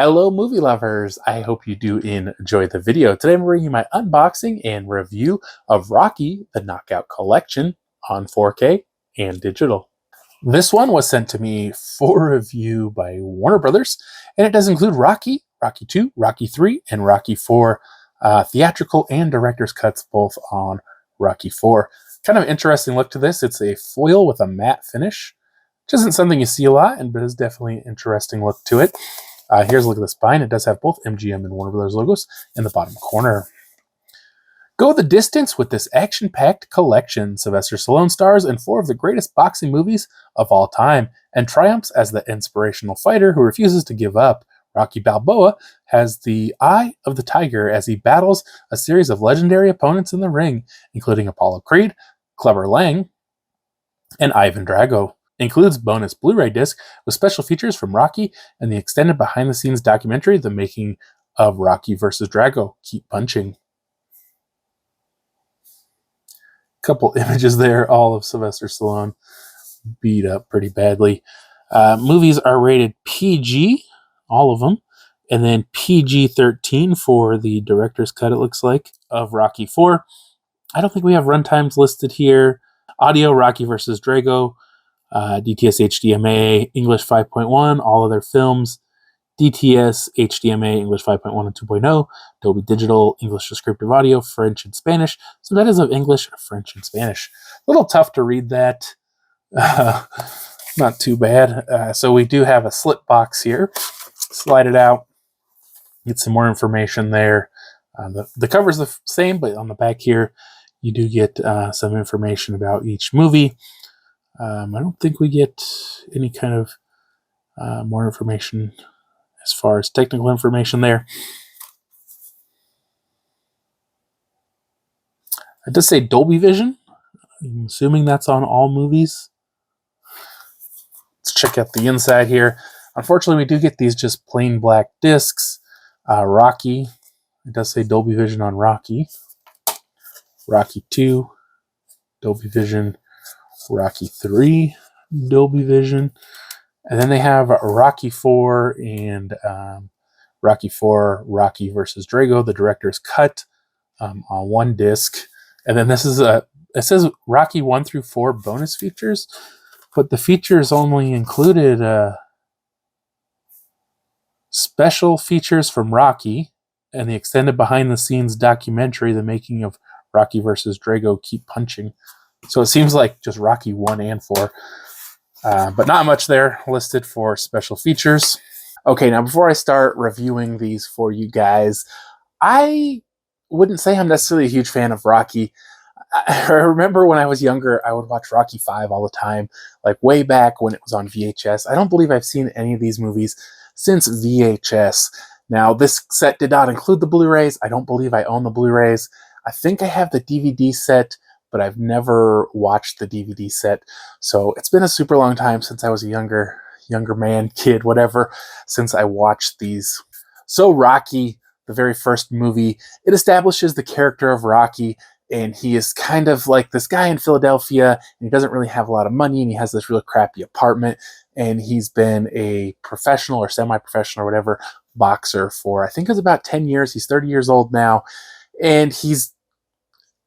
Hello, movie lovers. I hope you do enjoy the video. Today I'm bringing you my unboxing and review of Rocky, the Knockout Collection on 4K and digital. This one was sent to me for review by Warner Brothers, and it does include Rocky, Rocky 2, Rocky 3, and Rocky 4 theatrical and director's cuts, both on Rocky 4. Kind of interesting look to this. It's a foil with a matte finish, which isn't something you see a lot, but is definitely an interesting look to it. Here's a look at the spine. It does have both MGM and Warner Brothers logos in the bottom corner. Go the distance with this action-packed collection. Sylvester Stallone stars in 4 of the greatest boxing movies of all time and triumphs as the inspirational fighter who refuses to give up. Rocky Balboa has the eye of the tiger as he battles a series of legendary opponents in the ring, including Apollo Creed, Clubber Lang, and Ivan Drago. Includes bonus Blu-ray disc with special features from Rocky and the extended behind-the-scenes documentary, The Making of Rocky vs. Drago. Keep punching. Couple images there, all of Sylvester Stallone beat up pretty badly. Movies are rated PG, all of them, and then PG-13 for the director's cut, it looks like, of Rocky 4. I don't think we have runtimes listed here. Audio, Rocky vs. Drago. DTS HDMA, English 5.1, all other films, DTS HDMA, English 5.1 and 2.0, Dolby Digital, English descriptive audio, French and Spanish. So that is of English, French, and Spanish. A little tough to read that. Not too bad. So we do have a slip box here. Slide it out. Get some more information there. The cover's the same, but on the back here, you do get some information about each movie. I don't think we get any kind of more information as far as technical information there. It does say Dolby Vision. I'm assuming that's on all movies. Let's check out the inside here. Unfortunately, we do get these just plain black discs. Rocky. It does say Dolby Vision on Rocky. Rocky 2. Dolby Vision. Rocky 3, Dolby Vision, and then they have Rocky 4 and Rocky 4, Rocky vs. Drago, the director's cut on one disc. And then this is it says Rocky 1 through 4 bonus features, but the features only included special features from Rocky and the extended behind-the-scenes documentary, The Making of Rocky vs. Drago, Keep Punching. So it seems like just Rocky 1 and 4, but not much there listed for special features. Okay, now before I start reviewing these for you guys, I wouldn't say I'm necessarily a huge fan of Rocky. I remember when I was younger, I would watch Rocky 5 all the time, like way back when it was on VHS. I don't believe I've seen any of these movies since VHS. Now, this set did not include the Blu-rays. I don't believe I own the Blu-rays. I think I have the DVD set, but I've never watched the DVD set. So it's been a super long time since I was a younger man, kid, whatever, since I watched these. So Rocky, the very first movie, it establishes the character of Rocky, and he is kind of like this guy in Philadelphia, and he doesn't really have a lot of money, and he has this really crappy apartment, and he's been a professional or semi-professional or whatever boxer for, I think it's about 10 years. He's 30 years old now, and he's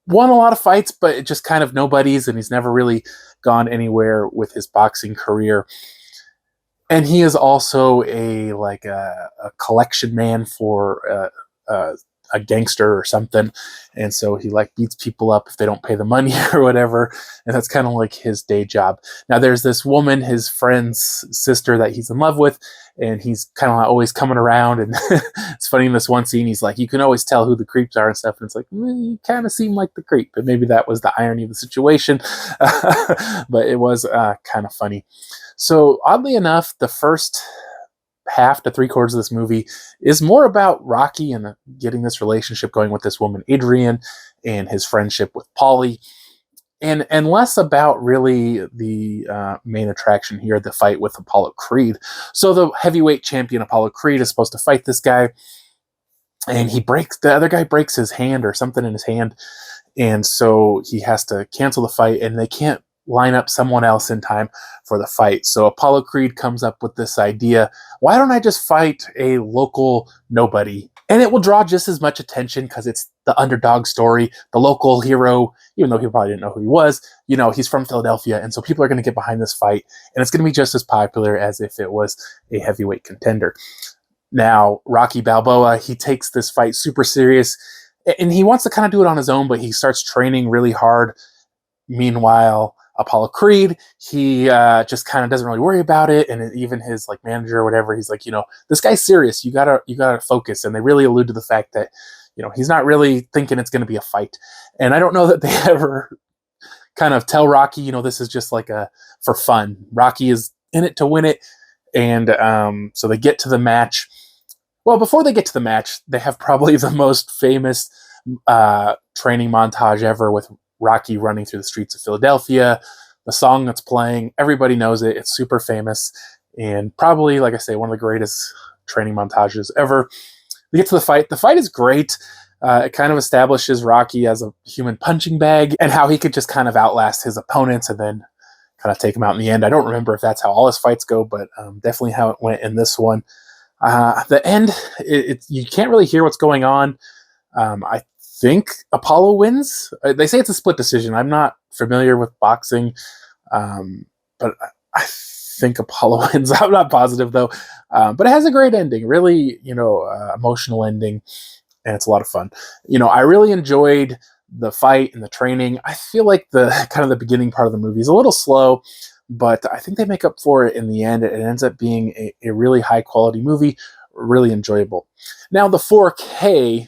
won a lot of fights, but it just kind of nobodies, and he's never really gone anywhere with his boxing career. And he is also a collection man for a gangster or something, and so he like beats people up if they don't pay the money or whatever, and that's kind of like his day job. Now there's this woman, his friend's sister, that he's in love with, and he's kind of always coming around, and it's funny in this one scene, he's like, you can always tell who the creeps are and stuff, and it's like, you kind of seem like the creep, but maybe that was the irony of the situation. But it was kind of funny. So oddly enough, the first half to 3/4 of this movie is more about Rocky and getting this relationship going with this woman, Adrian, and his friendship with Paulie, and less about really the main attraction here, the fight with Apollo Creed. So the heavyweight champion Apollo Creed is supposed to fight this guy, and the other guy breaks his hand or something in his hand, and so he has to cancel the fight, and they can't line up someone else in time for the fight. So Apollo Creed comes up with this idea, why don't I just fight a local nobody? And it will draw just as much attention because it's the underdog story, the local hero, even though people probably didn't know who he was, he's from Philadelphia. And so people are going to get behind this fight, and it's going to be just as popular as if it was a heavyweight contender. Now, Rocky Balboa, he takes this fight super serious, and he wants to kind of do it on his own, but he starts training really hard. Meanwhile, Apollo Creed, he just kind of doesn't really worry about it, and even his manager or whatever, he's like, this guy's serious. You gotta focus. And they really allude to the fact that he's not really thinking it's going to be a fight. And I don't know that they ever kind of tell Rocky, this is just for fun. Rocky is in it to win it, and so they get to the match. Well, before they get to the match, they have probably the most famous training montage ever with Rocky running through the streets of Philadelphia. The song that's playing, everybody knows it. It's super famous, and probably, like I say, one of the greatest training montages ever. We get to the fight. The fight is great. It kind of establishes Rocky as a human punching bag and how he could just kind of outlast his opponents and then kind of take him out in the end. I don't remember if that's how all his fights go, but definitely how it went in this one. The end, you can't really hear what's going on. I think Apollo wins. They say it's a split decision. I'm not familiar with boxing, but I think Apollo wins. I'm not positive though. But it has a great ending, really, emotional ending, and it's a lot of fun. I really enjoyed the fight and the training. I feel like the kind of the beginning part of the movie is a little slow, but I think they make up for it in the end. It ends up being a really high quality movie, really enjoyable. Now, the 4K,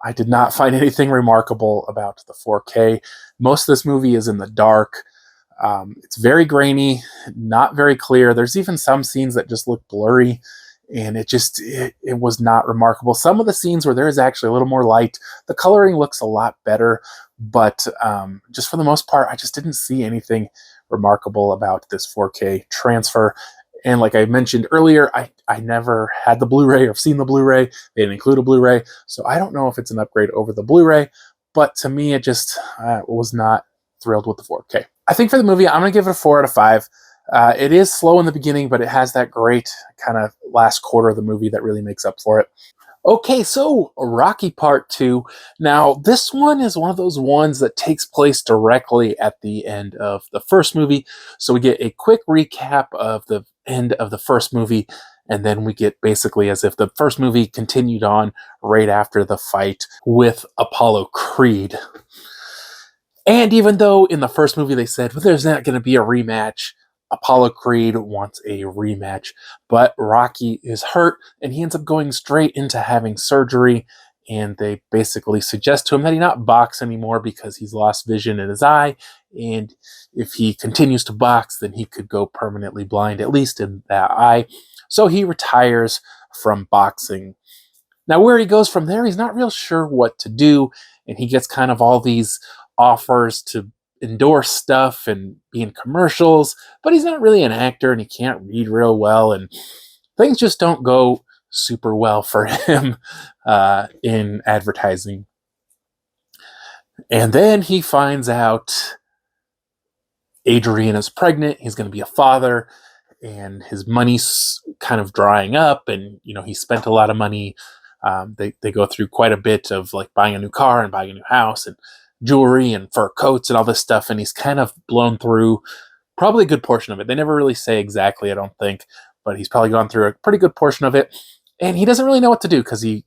I did not find anything remarkable about the 4K. Most of this movie is in the dark. It's very grainy, not very clear. There's even some scenes that just look blurry, and it was not remarkable. Some of the scenes where there is actually a little more light, the coloring looks a lot better, but just for the most part, I just didn't see anything remarkable about this 4K transfer. And like I mentioned earlier, I never had the Blu-ray or seen the Blu-ray. They didn't include a Blu-ray, so I don't know if it's an upgrade over the Blu-ray, but to me, it just was not thrilled with the 4K. I think for the movie, I'm going to give it a 4 out of 5. It is slow in the beginning, but it has that great kind of last quarter of the movie that really makes up for it. Okay, so Rocky Part 2. Now, this one is one of those ones that takes place directly at the end of the first movie. So we get a quick recap of the end of the first movie, and then we get basically as if the first movie continued on right after the fight with Apollo Creed. And even though in the first movie they said, well, there's not going to be a rematch, Apollo Creed wants a rematch, but Rocky is hurt and he ends up going straight into having surgery, and they basically suggest to him that he not box anymore because he's lost vision in his eye, and if he continues to box, then he could go permanently blind, at least in that eye. So he retires from boxing. Now, where he goes from there, he's not real sure what to do, and he gets kind of all these offers to endorse stuff and be in commercials, but he's not really an actor and he can't read real well, and things just don't go super well for him in advertising. And then he finds out Adrian is pregnant, he's going to be a father, and his money's kind of drying up, and he spent a lot of money. They go through quite a bit of buying a new car and buying a new house and jewelry and fur coats and all this stuff, and he's kind of blown through probably a good portion of it. They never really say exactly, I don't think, but he's probably gone through a pretty good portion of it, and he doesn't really know what to do because he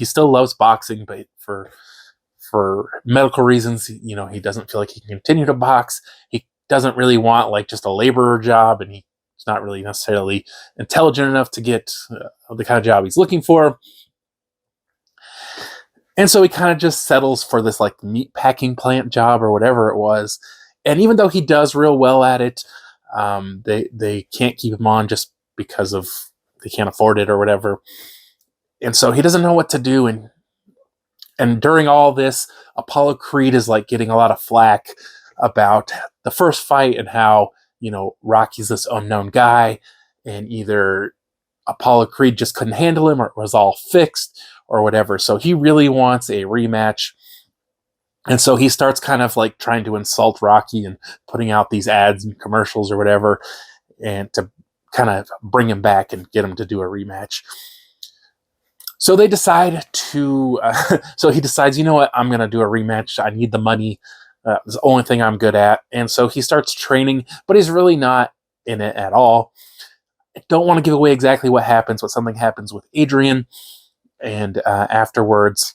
still loves boxing, but for medical reasons, he doesn't feel like he can continue to box. He doesn't really want just a laborer job, and he's not really necessarily intelligent enough to get the kind of job he's looking for. And so he kind of just settles for this meat packing plant job or whatever it was. And even though he does real well at it, they can't keep him on just because of they can't afford it or whatever. And so he doesn't know what to do. And during all this, Apollo Creed is getting a lot of flack about the first fight and how, Rocky's this unknown guy, and either Apollo Creed just couldn't handle him or it was all fixed or whatever. So he really wants a rematch. And so he starts kind of like trying to insult Rocky and putting out these ads and commercials or whatever, and to kind of bring him back and get him to do a rematch. So they decide to. So he decides, you know what? I'm going to do a rematch. I need the money. It's the only thing I'm good at. And so he starts training, but he's really not in it at all. I don't want to give away exactly what happens, but something happens with Adrian, and afterwards,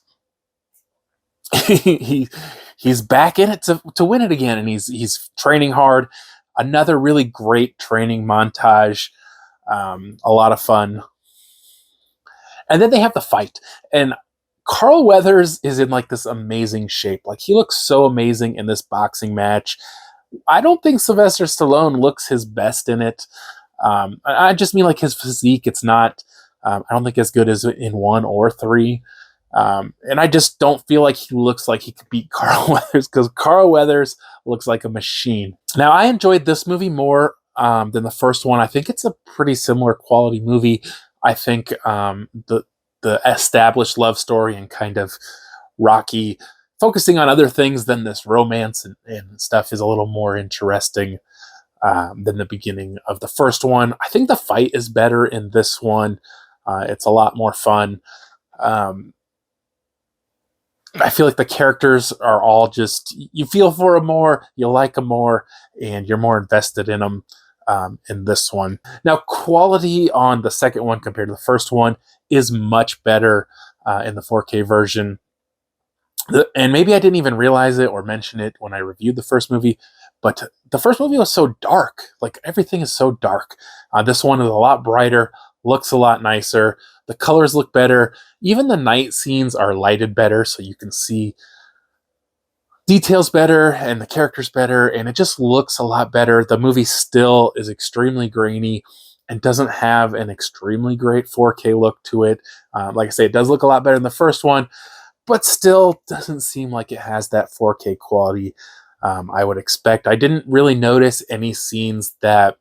he he's back in it to win it again, and he's training hard. Another really great training montage, a lot of fun. And then they have the fight, and Carl Weathers is in like this amazing shape. Like he looks so amazing in this boxing match. I don't think Sylvester Stallone looks his best in it. I just mean like his physique. It's not. I don't think as good as in 1 or 3. And I just don't feel like he looks like he could beat Carl Weathers, because Carl Weathers looks like a machine. Now, I enjoyed this movie more than the first one. I think it's a pretty similar quality movie. I think the established love story and kind of Rocky focusing on other things than this romance and stuff is a little more interesting than the beginning of the first one. I think the fight is better in this one. It's a lot more fun. I feel like the characters are all just, you feel for them more, you like them more, and you're more invested in them in this one. Now, quality on the second one compared to the first one is much better in the 4K version. And maybe I didn't even realize it or mention it when I reviewed the first movie, but the first movie was so dark. Like, everything is so dark. This one is a lot brighter, looks a lot nicer. The colors look better. Even the night scenes are lighted better, so you can see details better and the characters better, and it just looks a lot better. The movie still is extremely grainy and doesn't have an extremely great 4K look to it. Like I say, it does look a lot better than the first one, but still doesn't seem like it has that 4K quality I would expect. I didn't really notice any scenes that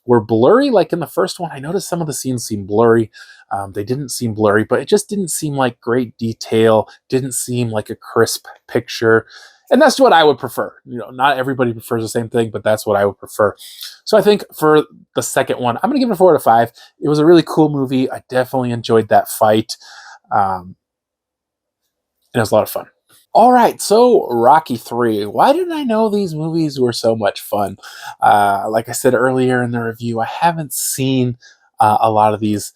were blurry like in the first one. I noticed some of the scenes seemed blurry. They didn't seem blurry, but it just didn't seem like great detail, didn't seem like a crisp picture. And that's what I would prefer. You know, not everybody prefers the same thing, but that's what I would prefer. So I think for the second one, I'm going to give it a 4 out of 5. It was a really cool movie. I definitely enjoyed that fight. And it was a lot of fun. All right, so Rocky 3. Why didn't I know these movies were so much fun? Like I said earlier in the review, I haven't seen a lot of these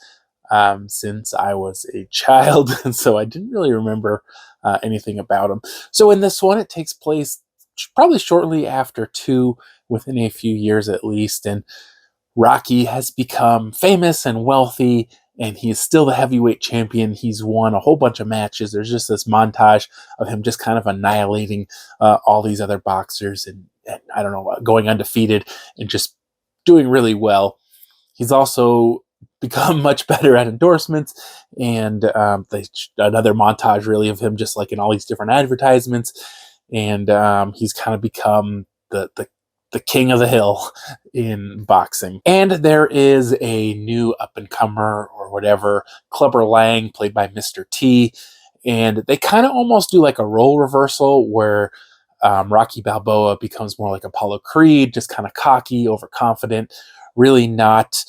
since I was a child, and so I didn't really remember anything about them. So in this one, it takes place probably shortly after 2, within a few years at least, and Rocky has become famous and wealthy, and he's still the heavyweight champion. He's won a whole bunch of matches. There's just this montage of him just kind of annihilating all these other boxers and I don't know, going undefeated and just doing really well. He's also become much better at endorsements, and another montage really of him just like in all these different advertisements, and he's kind of become the king of the hill in boxing. And there is a new up-and-comer or whatever, Clubber Lang, played by Mr. T, and they kind of almost do like a role reversal where Rocky Balboa becomes more like Apollo Creed, just kind of cocky, overconfident, really not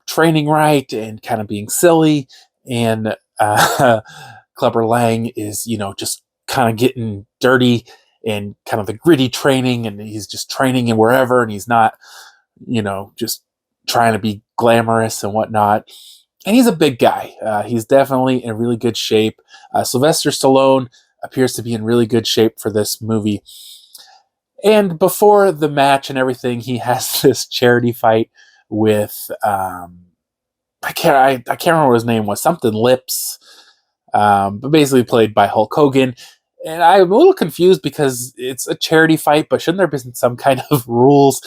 training right and kind of being silly. And Clubber Lang is, just kind of getting dirty and kind of the gritty training, and he's just training in wherever, and he's not, just trying to be glamorous and whatnot. And he's a big guy. He's definitely in really good shape. Sylvester Stallone appears to be in really good shape for this movie. And before the match and everything, he has this charity fight with I can't remember what his name was, something Lips, but basically played by Hulk Hogan. And I'm a little confused because it's a charity fight, but shouldn't there be some kind of rules?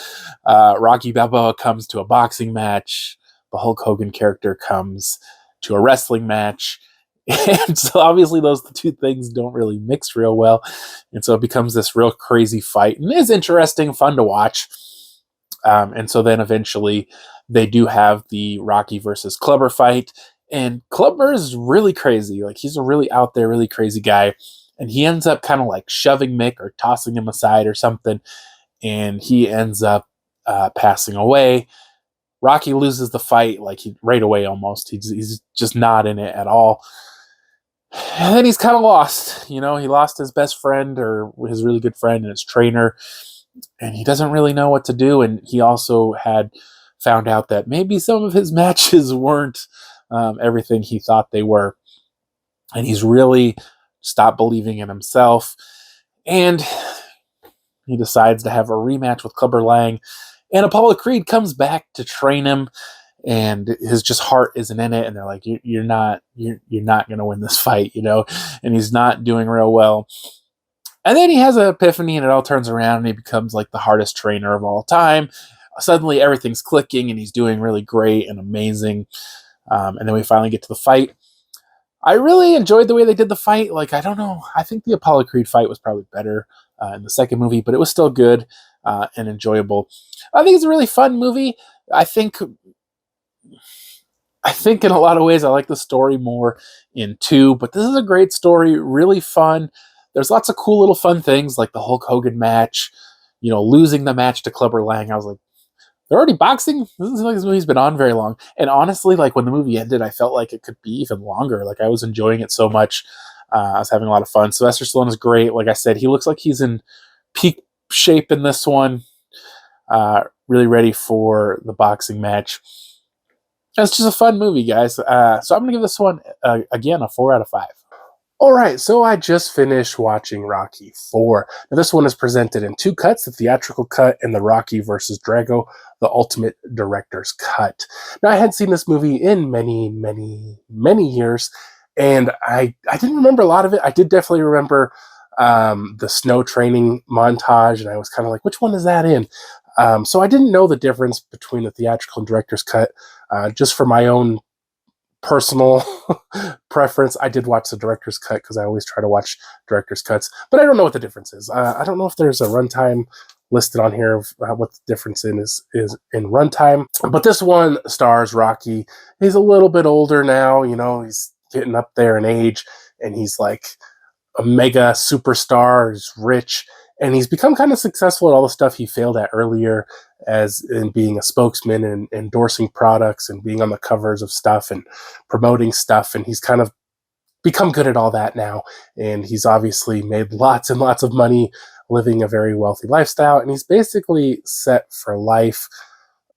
Rocky Balboa comes to a boxing match, the Hulk Hogan character comes to a wrestling match. And so obviously those two things don't really mix real well. And so it becomes this real crazy fight. And it is interesting, fun to watch. And so then eventually they do have the Rocky versus Clubber fight. And Clubber is really crazy. Like, he's a really out there, really crazy guy. and he ends up kind of like shoving Mick or tossing him aside or something, and he ends up passing away. Rocky loses the fight like right away almost. He's just not in it at all. And then he's kind of lost. He lost his best friend or his really good friend and his trainer, and he doesn't really know what to do. And he also had found out that maybe some of his matches weren't everything he thought they were. And he's really stopped believing in himself. And he decides to have a rematch with Clubber Lang. And Apollo Creed comes back to train him, and his just heart isn't in it. And they're like, you're not going to win this fight, and he's not doing real well. And then he has an epiphany, and it all turns around, and he becomes like the hardest trainer of all time. Suddenly everything's clicking, and he's doing really great and amazing. And then we finally get to the fight. I really enjoyed the way they did the fight. Like, I don't know. I think the Apollo Creed fight was probably better in the second movie, but it was still good and enjoyable. I think it's a really fun movie. I think in a lot of ways I like the story more in 2, but this is a great story, really fun. There's lots of cool little fun things like the Hulk Hogan match, losing the match to Clubber Lang. I was like, they're already boxing? This isn't like this movie's been on very long. And honestly, like when the movie ended, I felt like it could be even longer. Like I was enjoying it so much. I was having a lot of fun. Sylvester Stallone is great. Like I said, he looks like he's in peak shape in this one. Really ready for the boxing match. It's just a fun movie, guys. So I'm going to give this one, again, a 4 out of 5. All right, so I just finished watching Rocky 4. Now, this one is presented in 2 cuts, the theatrical cut and the Rocky versus Drago, the Ultimate Director's Cut. Now, I had seen this movie in many, many, many years, and I didn't remember a lot of it. I did definitely remember the snow training montage, and I was kind of like, which one is that in? So I didn't know the difference between the theatrical and director's cut. Just for my own personal preference, I did watch the director's cut because I always try to watch director's cuts, but I don't know what the difference is. I don't know if there's a runtime listed on here of what the difference is in runtime, but this one stars Rocky. He's a little bit older now, he's getting up there in age, and he's like a mega superstar, he's rich, and he's become kind of successful at all the stuff he failed at earlier, as in being a spokesman and endorsing products and being on the covers of stuff and promoting stuff. And he's kind of become good at all that now. And he's obviously made lots and lots of money living a very wealthy lifestyle. And he's basically set for life.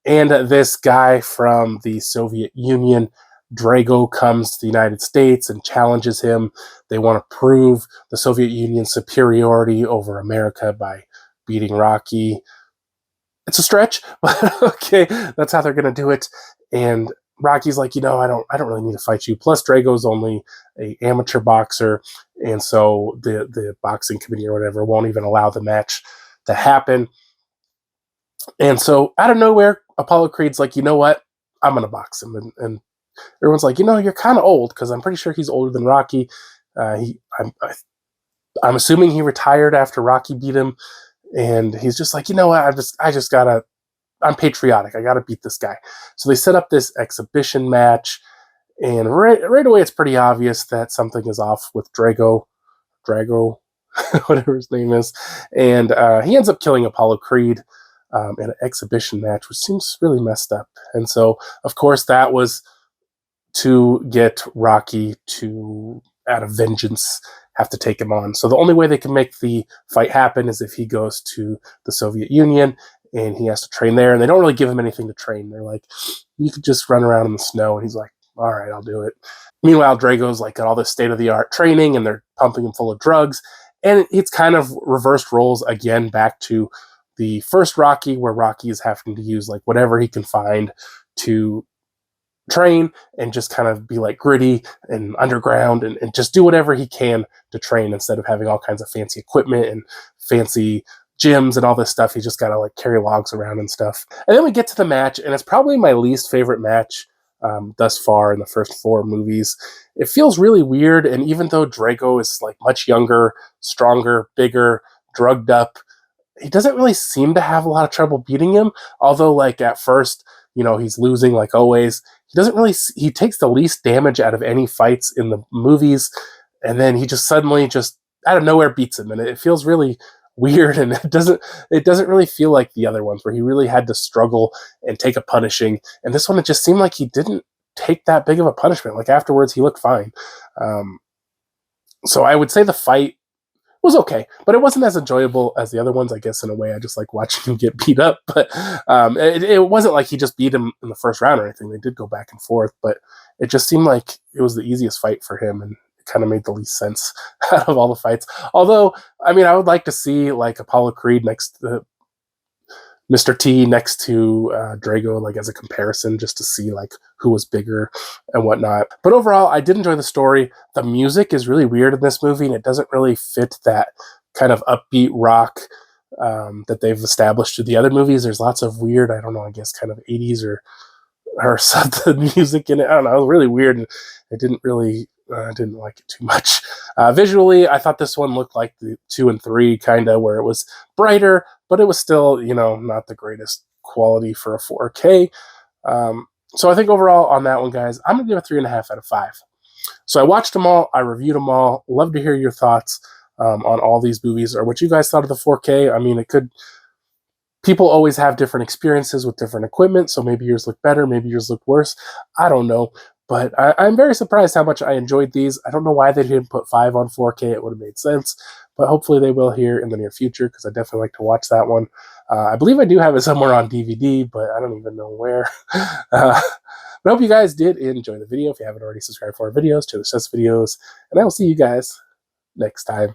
And this guy from the Soviet Union, Drago, comes to the United States and challenges him. They want to prove the Soviet Union's superiority over America by beating Rocky. It's a stretch, but okay, that's how they're going to do it. And Rocky's like, I don't really need to fight you. Plus, Drago's only an amateur boxer, and so the boxing committee or whatever won't even allow the match to happen. And so, out of nowhere, Apollo Creed's like, you know what? I'm going to box him. And everyone's like, you're kind of old, because I'm pretty sure he's older than Rocky. I'm assuming he retired after Rocky beat him. And he's just like, I'm patriotic. I gotta beat this guy. So they set up this exhibition match, and right away it's pretty obvious that something is off with Drago, whatever his name is. And he ends up killing Apollo Creed in an exhibition match, which seems really messed up. And so, of course, that was to get Rocky to, out of vengeance, have to take him on. So the only way they can make the fight happen is if he goes to the Soviet Union and he has to train there. And they don't really give him anything to train. They're like, you could just run around in the snow. And he's like, all right, I'll do it. Meanwhile, Drago's like got all this state-of-the-art training, and they're pumping him full of drugs. And it's kind of reversed roles again back to the first Rocky, where Rocky is having to use like whatever he can find to train and just kind of be like gritty and underground and just do whatever he can to train, instead of having all kinds of fancy equipment and fancy gyms and all this stuff. He just got to like carry logs around and stuff. And then we get to the match, and it's probably my least favorite match thus far in the first 4 movies. It feels really weird, and even though Drago is like much younger, stronger, bigger, drugged up, he doesn't really seem to have a lot of trouble beating him. Although like at first, he's losing like always. He takes the least damage out of any fights in the movies, and then he just suddenly, just out of nowhere beats him, and it feels really weird, and it doesn't really feel like the other ones where he really had to struggle and take a punishing. And this one, it just seemed like he didn't take that big of a punishment. Like afterwards, he looked fine. So I would say the fight was okay, but it wasn't as enjoyable as the other ones. I guess in a way, I just like watching him get beat up. But it wasn't like he just beat him in the first round or anything. They did go back and forth, but it just seemed like it was the easiest fight for him, and it kind of made the least sense out of all the fights. Although, I mean, I would like to see like Apollo Creed next to Mr. T next to Drago, like as a comparison, just to see like who was bigger and whatnot. But overall, I did enjoy the story. The music is really weird in this movie, and it doesn't really fit that kind of upbeat rock that they've established through the other movies. There's lots of weird, I don't know, I guess kind of 80s or something music in it. I don't know, it was really weird, and it didn't really, I didn't like it too much. Visually, I thought this one looked like the 2 and 3, kind of, where it was brighter, but it was still, not the greatest quality for a 4K. So I think overall on that one, guys, I'm going to give it 3.5 out of 5. So I watched them all. I reviewed them all. Love to hear your thoughts on all these movies, or what you guys thought of the 4K. I mean, people always have different experiences with different equipment, so maybe yours look better, maybe yours look worse. I don't know. But I'm very surprised how much I enjoyed these. I don't know why they didn't put 5 on 4K. It would have made sense. But hopefully they will here in the near future, because I definitely like to watch that one. I believe I do have it somewhere on DVD, but I don't even know where. But I hope you guys did enjoy the video. If you haven't already, subscribed for our videos, to the videos. And I will see you guys next time.